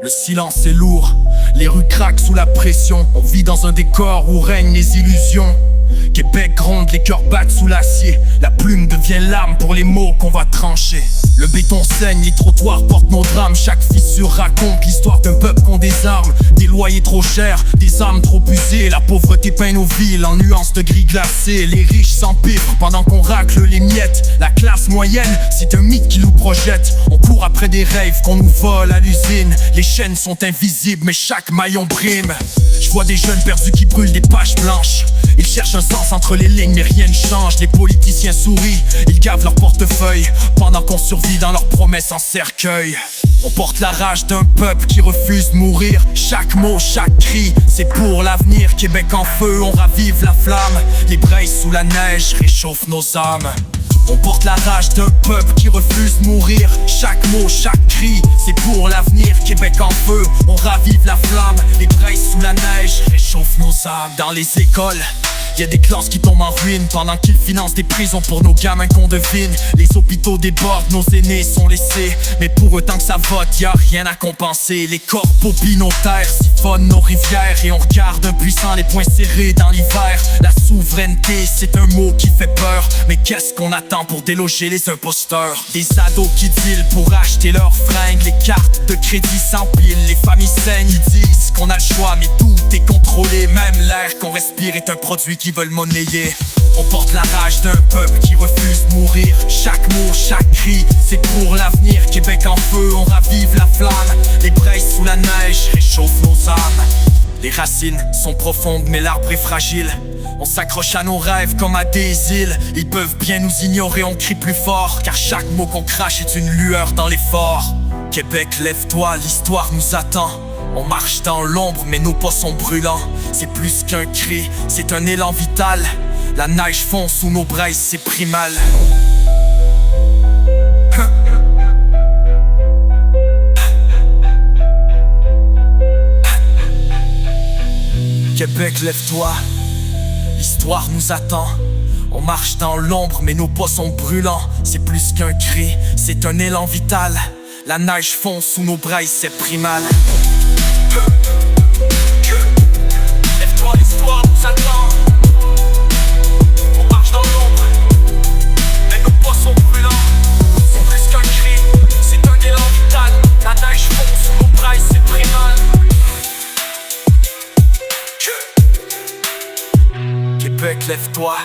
Le silence est lourd, les rues craquent sous la pression. On vit dans un décor où règnent les illusions. Québec gronde, les cœurs battent sous l'acier. La plume devient l'arme pour les mots qu'on va trancher. Le béton saigne, les trottoirs portent nos drames. Chaque fissure raconte l'histoire d'un peuple qu'on désarme. Des loyers trop chers, des armes trop usées. La pauvreté peint nos villes en nuances de gris glacé. Les riches s'empiffrent pendant qu'on racle les miettes. La classe moyenne, c'est un mythe qui nous projette. On court après des rêves qu'on nous vole à l'usine. Les chaînes sont invisibles mais chaque maillon brime. Je vois des jeunes perdus qui brûlent des pages blanches. Ils cherchent un sens entre les lignes mais rien ne change. Les politiciens sourient, ils gavent leur portefeuille pendant qu'on survit dans leurs promesses en cercueil. On porte la rage d'un peuple qui refuse de mourir. Chaque mot, chaque cri, c'est pour l'avenir. Québec en feu, on ravive la flamme. Les braises sous la neige réchauffent nos âmes. On porte la rage d'un peuple qui refuse de mourir. Chaque mot, chaque cri, c'est pour l'avenir. Québec en feu, on ravive la flamme. Les braises sous la neige réchauffent nos âmes. Dans les écoles, y'a des classes qui tombent en ruine pendant qu'ils financent des prisons pour nos gamins qu'on devine. Les hôpitaux débordent, nos aînés sont laissés. Mais pour autant que ça vote, y'a rien à compenser. Les corpos binotaires siphonnent nos rivières. Et on regarde impuissant les poings serrés dans l'hiver. La souveraineté, c'est un mot qui fait peur. Mais qu'est-ce qu'on attend pour déloger les imposteurs? Des ados qui dealent pour acheter leurs fringues. Les cartes de crédit s'empilent, les familles saignent. Ils disent qu'on a le choix mais tout est contrôlé. Même l'air qu'on respire est un produit qui veulent monnayer. On porte la rage d'un peuple qui refuse de mourir. Chaque mot, chaque cri, c'est pour l'avenir. Québec en feu, on ravive la flamme. Les braises sous la neige réchauffent nos âmes. Les racines sont profondes mais l'arbre est fragile. On s'accroche à nos rêves comme à des îles. Ils peuvent bien nous ignorer, on crie plus fort. Car chaque mot qu'on crache est une lueur dans l'effort. Québec, lève-toi, l'histoire nous attend. On marche dans l'ombre mais nos pas sont brûlants. C'est plus qu'un cri, c'est un élan vital. La neige fond sous nos braises, c'est primal. Québec, lève-toi, l'histoire nous attend. On marche dans l'ombre mais nos pas sont brûlants. C'est plus qu'un cri, c'est un élan vital. La neige fond sous nos braises, c'est primal. Lève-toi, l'histoire nous attend. On marche dans l'ombre, mais nos pas sont brûlants. C'est plus qu'un cri, c'est un élan vital. La neige fond sous nos braises, c'est primal. Québec, lève-toi.